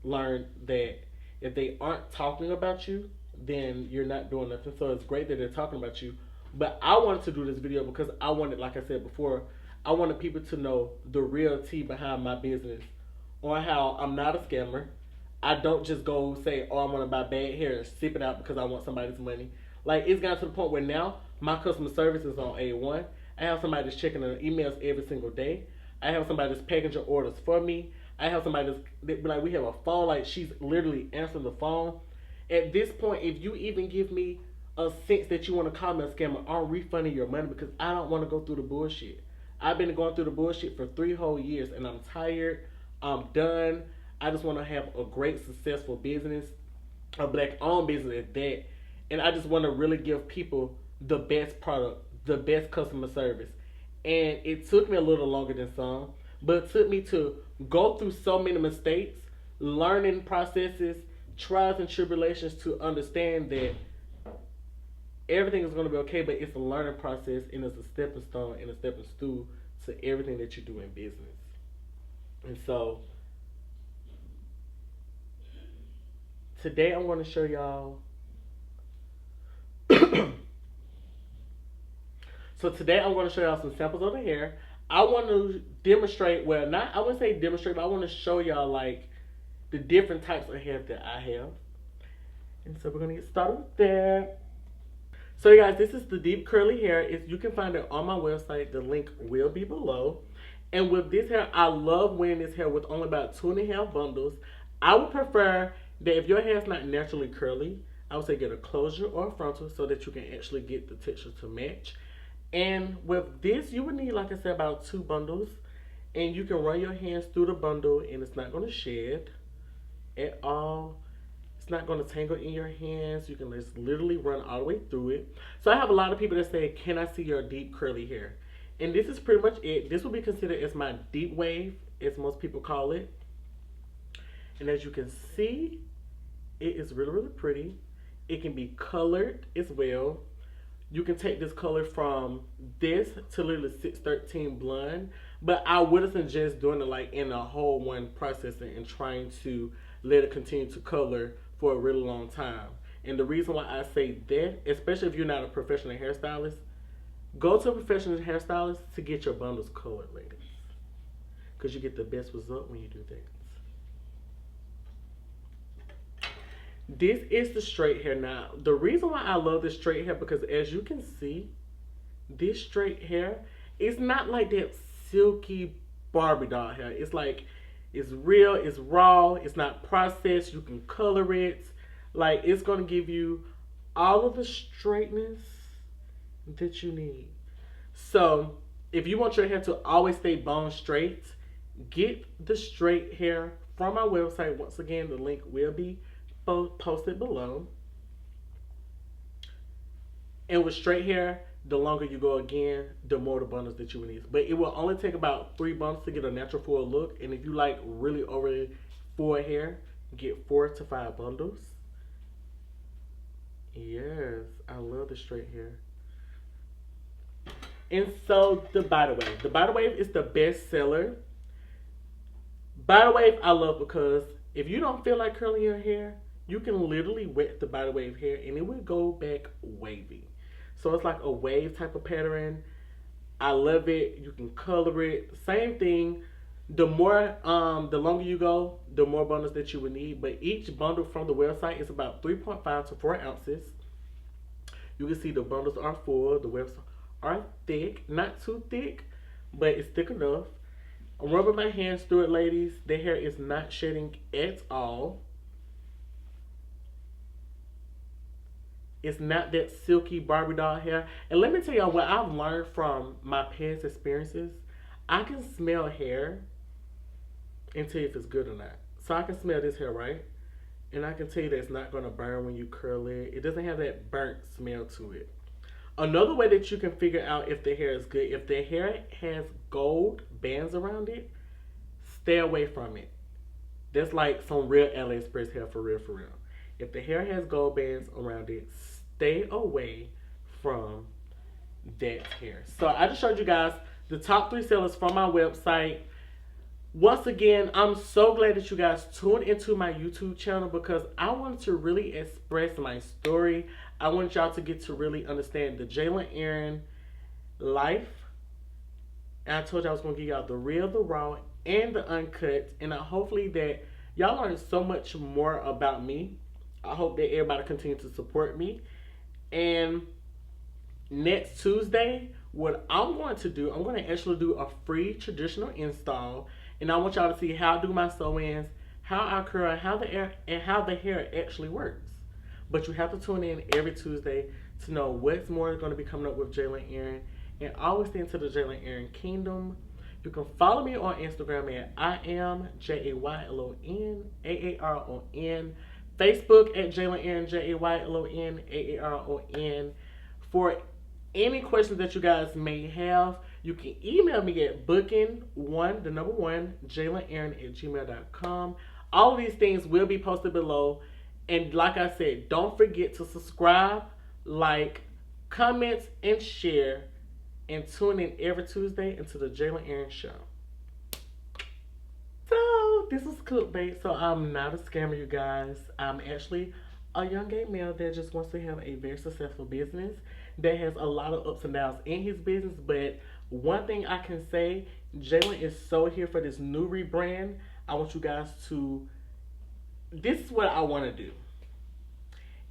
learned that if they aren't talking about you, then you're not doing nothing. So it's great that they're talking about you. But I wanted to do this video because I wanted, like I said before, I wanted people to know the real tea behind my business, on how I'm not a scammer. I don't just go say, oh, I'm going to buy bad hair and sip it out because I want somebody's money. Like, it's gotten to the point where now my customer service is on A1. I have somebody that's checking their emails every single day. I have somebody that's packaging orders for me. I have somebody that's like, we have a phone, like she's literally answering the phone. At this point, if you even give me a sense that you want to call me a scammer, I'm refunding your money because I don't want to go through the bullshit. I've been going through the bullshit for 3 whole years and I'm tired. I'm done. I just want to have a great, successful business, a black-owned business at that. And I just want to really give people the best product, the best customer service. And it took me a little longer than some, but it took me to go through so many mistakes, learning processes, trials and tribulations to understand that everything is going to be okay, but it's a learning process and it's a stepping stone and a stepping stool to everything that you do in business. And so today I'm going to show y'all. So today I'm going to show y'all some samples of the hair. I want to demonstrate, well, not, I wouldn't say demonstrate, but I want to show y'all like the different types of hair that I have. And so we're going to get started with that. So you guys, this is the deep curly hair. You can find it on my website. The link will be below. And with this hair, I love wearing this hair with only about 2.5 bundles. I would prefer that if your hair is not naturally curly, I would say get a closure or a frontal so that you can actually get the texture to match. And with this, you would need, like I said, about 2 bundles. And you can run your hands through the bundle and it's not going to shed at all. It's not going to tangle in your hands. You can just literally run all the way through it. So I have a lot of people that say, can I see your deep curly hair? And this is pretty much it. This will be considered as my deep wave, as most people call it. And as you can see, it is really, really pretty. It can be colored as well. You can take this color from this to literally 613 blonde. But I wouldn't suggest doing it like in a whole one processing and trying to let it continue to color for a really long time. And the reason why I say that, especially if you're not a professional hairstylist, go to a professional hairstylist to get your bundles colored, ladies. Because you get the best result when you do that. This is the straight hair. Now, the reason why I love this straight hair, because as you can see, this straight hair is not like that silky Barbie doll hair. It's like, it's real, it's raw, it's not processed, you can color it. Like, it's going to give you all of the straightness that you need. So, if you want your hair to always stay bone straight, get the straight hair from my website. Once again, the link will be posted below. And with straight hair, the longer you go again, the more the bundles that you will need. But it will only take about 3 bundles to get a natural full look. And if you like really over full hair, get 4 to 5 bundles. Yes, I love the straight hair. And so the Body Wave. The Body Wave is the best seller. Body Wave I love because if you don't feel like curling your hair, you can literally wet the Body Wave hair and it will go back wavy. So it's like a wave type of pattern. I love it. You can color it. Same thing. The more, the longer you go, the more bundles that you will need. But each bundle from the website is about 3.5 to 4 ounces. You can see the bundles are full. The webs are thick. Not too thick, but it's thick enough. I'm rubbing my hands through it, ladies. The hair is not shedding at all. It's not that silky Barbie doll hair. And let me tell y'all what I've learned from my past experiences. I can smell hair and tell you if it's good or not. So I can smell this hair, right? And I can tell you that it's not going to burn when you curl it. It doesn't have that burnt smell to it. Another way that you can figure out if the hair is good, if the hair has gold bands around it, stay away from it. That's like some real AliExpress hair for real, for real. If the hair has gold bands around it, stay away from that hair. So I just showed you guys the top 3 sellers from my website. Once again, I'm so glad that you guys tuned into my YouTube channel because I wanted to really express my story. I want y'all to get to really understand the Jaylon Aaron life. And I told you I was going to give y'all the real, the raw, and the uncut. And hopefully that y'all learned so much more about me. I hope that everybody continues to support me. And next Tuesday, what I'm going to do, I'm going to actually do a free traditional install. And I want y'all to see how I do my sew-ins, how I curl, how the hair actually works. But you have to tune in every Tuesday to know what's more going to be coming up with Jaylon Aaron. And always stay into the Jaylon Aaron Kingdom. You can follow me on Instagram at IamJaylonAaron. Facebook at Jaylon Aaron, JaylonAaron. For any questions that you guys may have, you can email me at booking1, JaylonAaron@gmail.com. All of these things will be posted below. And like I said, don't forget to subscribe, like, comment, and share. And tune in every Tuesday into the Jaylon Aaron Show. So, this is clickbait. So, I'm not a scammer, you guys. I'm actually a young gay male that just wants to have a very successful business that has a lot of ups and downs in his business. But one thing I can say, Jaylon is so here for this new rebrand. I want you guys to, this is what I want to do.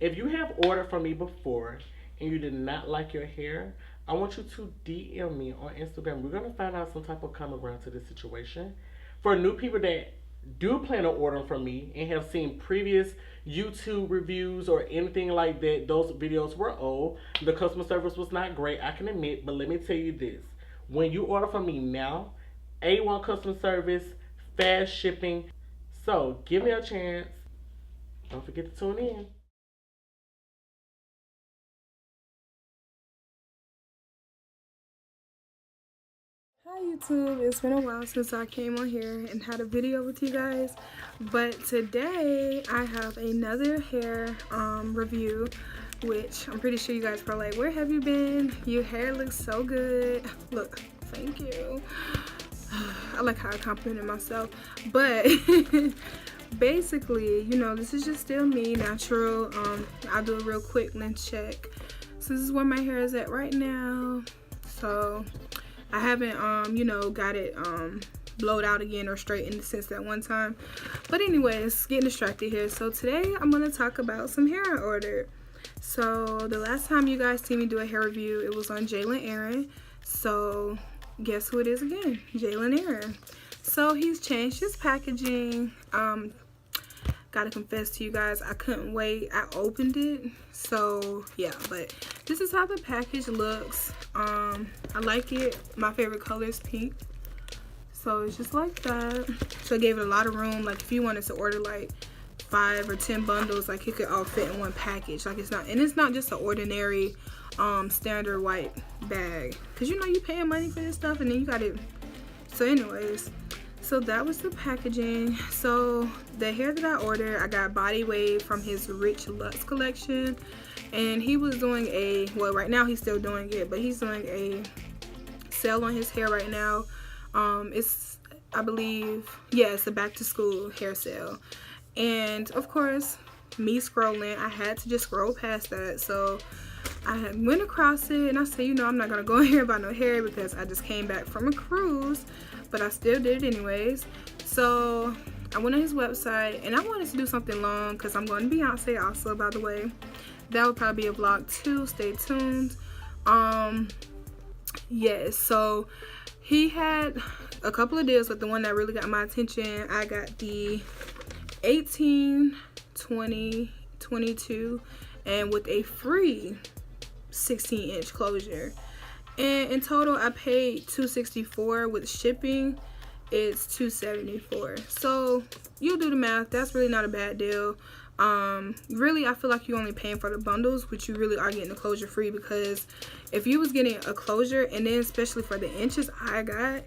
If you have ordered from me before and you did not like your hair, I want you to DM me on Instagram. We're going to find out some type of common ground to this situation. For new people that do plan on ordering from me and have seen previous YouTube reviews or anything like that, those videos were old. The customer service was not great, I can admit, but let me tell you this. When you order from me now, A1 customer service, fast shipping. So give me a chance. Don't forget to tune in. Hi YouTube, it's been a while since I came on here and had a video with you guys, but today I have another hair review, which I'm pretty sure you guys are like, where have you been? Your hair looks so good. Look, thank you. I like how I complimented myself, but basically, you know, this is just still me, natural. I'll do a real quick lens check. So this is where my hair is at right now. So I haven't, you know, got it blowed out again or straightened since that one time. But anyways, getting distracted here. So today I'm going to talk about some hair I ordered. So the last time you guys see me do a hair review, it was on Jaylon Aaron. So guess who it is again? Jaylon Aaron. So he's changed his packaging. Gotta confess to you guys, I couldn't wait. I opened it. So yeah, but this is how the package looks. I like it. My favorite color is pink. So it's just like that. So I gave it a lot of room. Like if you wanted to order like 5 or 10 bundles, like it could all fit in one package. Like it's not just an ordinary standard white bag. Cause you know you paying money for this stuff and then you got it. So anyways, so that was the packaging. So the hair that I ordered, I got Body Wave from his Rich Luxe collection, and he was doing a, well right now he's still doing it, but he's doing a sale on his hair right now. It's, I believe, yeah, it's a back to school hair sale. And of course, me scrolling, I had to just scroll past that. So I went across it and I said, you know, I'm not gonna go in here about no hair because I just came back from a cruise, but I still did it anyways. So I went on his website and I wanted to do something long because I'm going to Beyonce also, by the way. That will probably be a vlog too, stay tuned. Yes, so he had a couple of deals, but the one that really got my attention, I got the 18, 20, 22, and with a free 16-inch closure. And in total I paid $264. With shipping it's $274. So you do the math, that's really not a bad deal. Really I feel like you're only paying for the bundles, which you really are getting the closure free, because if you was getting a closure and then especially for the inches I got,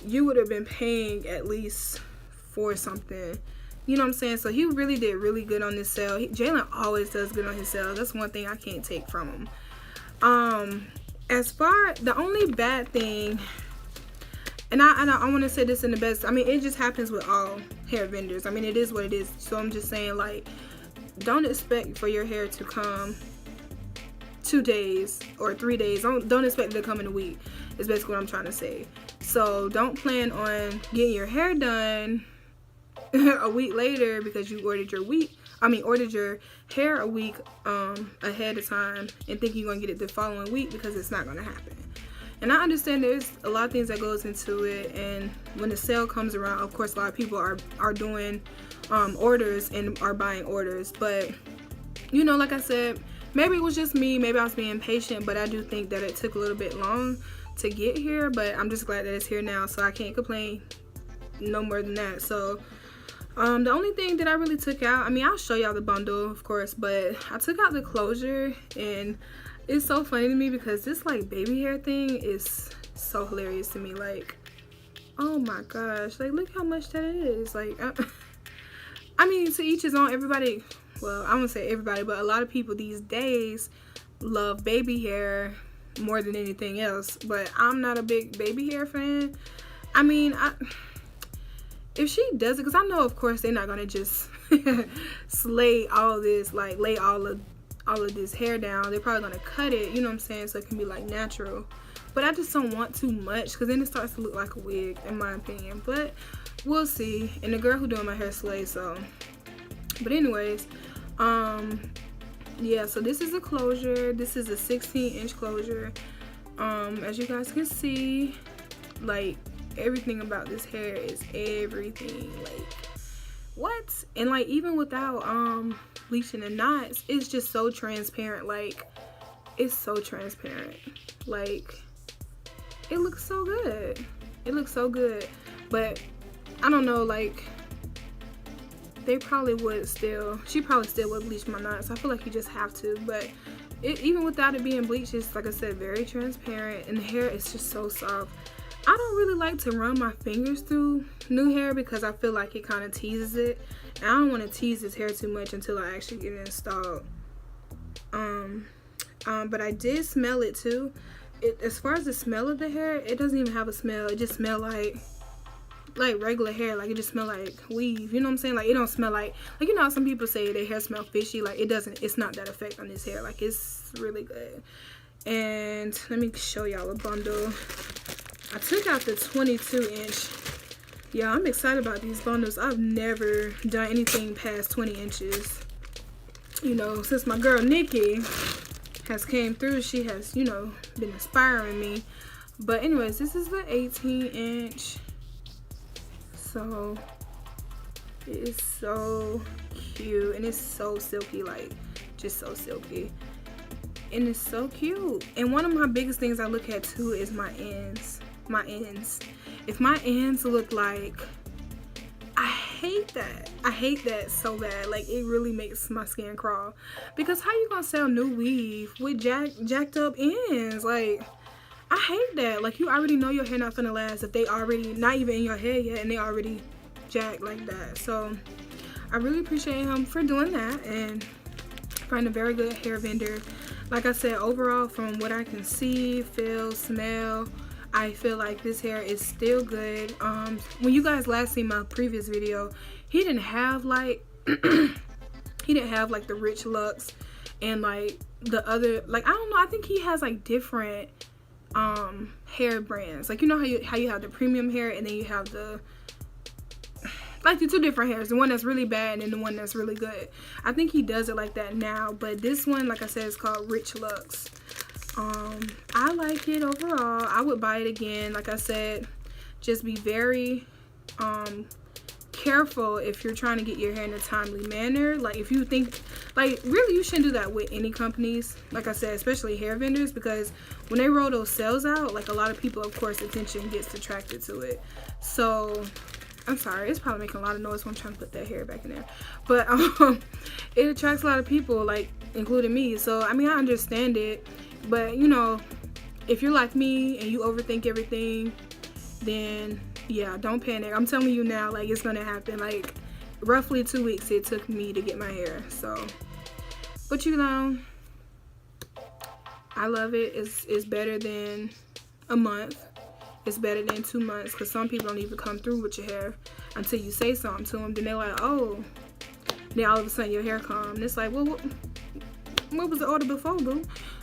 you would have been paying at least for something. You know what I'm saying? So he really did really good on this sale. Jaylon always does good on his sales. That's one thing I can't take from him. As far, the only bad thing, and I want to say this in the best, I mean, it just happens with all hair vendors. I mean, it is what it is. So I'm just saying, like, don't expect for your hair to come 2 days or 3 days. Don't expect it to come in a week, is basically what I'm trying to say. So don't plan on getting your hair done a week later because you ordered your hair a week ahead of time and think you're gonna get it the following week, because it's not gonna happen. And I understand there's a lot of things that goes into it, and when the sale comes around, of course a lot of people are doing orders and are buying orders. But you know, like I said, maybe it was just me, maybe I was being patient, but I do think that it took a little bit long to get here. But I'm just glad that it's here now, so I can't complain no more than that. So the only thing that I really took out, I mean, I'll show y'all the bundle, of course, but I took out the closure, and it's so funny to me because this, like, baby hair thing is so hilarious to me. Like, oh my gosh, like, look how much that is. Like, I mean, to each his own. Everybody, well, I won't say everybody, but a lot of people these days love baby hair more than anything else, but I'm not a big baby hair fan. I mean, if she does it, because I know of course they're not gonna just slay all this, like lay all of this hair down. They're probably gonna cut it, you know what I'm saying, so it can be like natural. But I just don't want too much, because then it starts to look like a wig, in my opinion. But we'll see. And the girl who doing my hair slay, so. But anyways, yeah, so this is a closure. This is a 16-inch closure. As you guys can see, like, everything about this hair is everything. Like, what? And like, even without bleaching the knots, it's just so transparent. Like, it's so transparent. Like, it looks so good. It looks so good. But I don't know, like, they probably would still, she probably still would bleach my knots. I feel like you just have to. But even without it being bleached, it's, like I said, very transparent, and the hair is just so soft. I don't really like to run my fingers through new hair because I feel like it kind of teases it, and I don't want to tease this hair too much until I actually get it installed. But I did smell it too. As far as the smell of the hair, it doesn't even have a smell. It just smells like regular hair. Like, it just smells like weave, you know what I'm saying? Like, it don't smell like you know how some people say their hair smell fishy. Like, it doesn't, it's not that effect on this hair. Like, it's really good. And let me show y'all a bundle. I took out the 22-inch. Yeah, I'm excited about these bundles. I've never done anything past 20 inches. You know, since my girl Nikki has came through, she has, you know, been inspiring me. But anyways, this is the 18-inch. So it is so cute, and it's so silky, like, just so silky, and it's so cute. And one of my biggest things I look at too is my ends. If my ends look like, I hate that so bad. Like, it really makes my skin crawl, because how you gonna sell new weave with jacked up ends? Like, I hate that. Like, you already know your hair not gonna last if they already not even in your hair yet and they already jacked like that. So I really appreciate him for doing that and finding a very good hair vendor. Like I said, overall, from what I can see, feel, smell, I feel like this hair is still good. When you guys last seen my previous video, he didn't have like he didn't have like the rich looks and like the other, like, I don't know, I think he has like different hair brands. Like, you know how you have the premium hair, and then you have the, like, the two different hairs, the one that's really bad and the one that's really good. I think he does it like that now, but this one, like I said, is called Rich Lux. I like it overall. I would buy it again. Like I said, just be very careful if you're trying to get your hair in a timely manner. Like, if you think, like, really, you shouldn't do that with any companies, like I said, especially hair vendors, because when they roll those sales out, like, a lot of people, of course, attention gets attracted to it. So I'm sorry, it's probably making a lot of noise when I'm trying to put that hair back in there, but it attracts a lot of people, like, including me. So I mean, I understand it, but you know, if you're like me and you overthink everything, then yeah, don't panic. I'm telling you now, like, it's gonna happen. Like, roughly 2 weeks it took me to get my hair. So, but you know, I love it. It's better than a month. It's better than 2 months, because some people don't even come through with your hair until you say something to them. Then they're like, oh, then all of a sudden your hair come. And it's like, well, what was the order before, boo?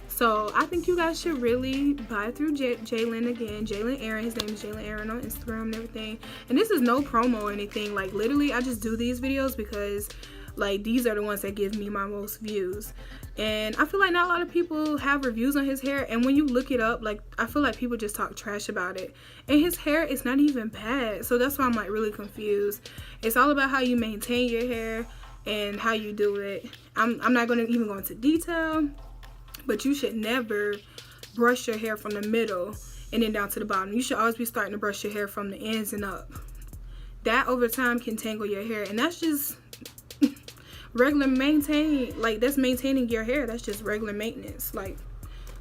So I think you guys should really buy through Jaylon again. Jaylon Aaron. His name is Jaylon Aaron on Instagram and everything. And this is no promo or anything. Like, literally, I just do these videos because, like, these are the ones that give me my most views. And I feel like not a lot of people have reviews on his hair. And when you look it up, like, I feel like people just talk trash about it. And his hair is not even bad. So that's why I'm, like, really confused. It's all about how you maintain your hair and how you do it. I'm not going to even go into detail. But you should never brush your hair from the middle and then down to the bottom. You should always be starting to brush your hair from the ends and up. That over time can tangle your hair. And that's just regular like, that's maintaining your hair. That's just regular maintenance. Like,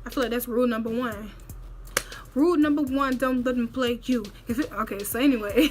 I feel like that's rule number 1. Rule number 1, don't let them play you. Okay, so anyway.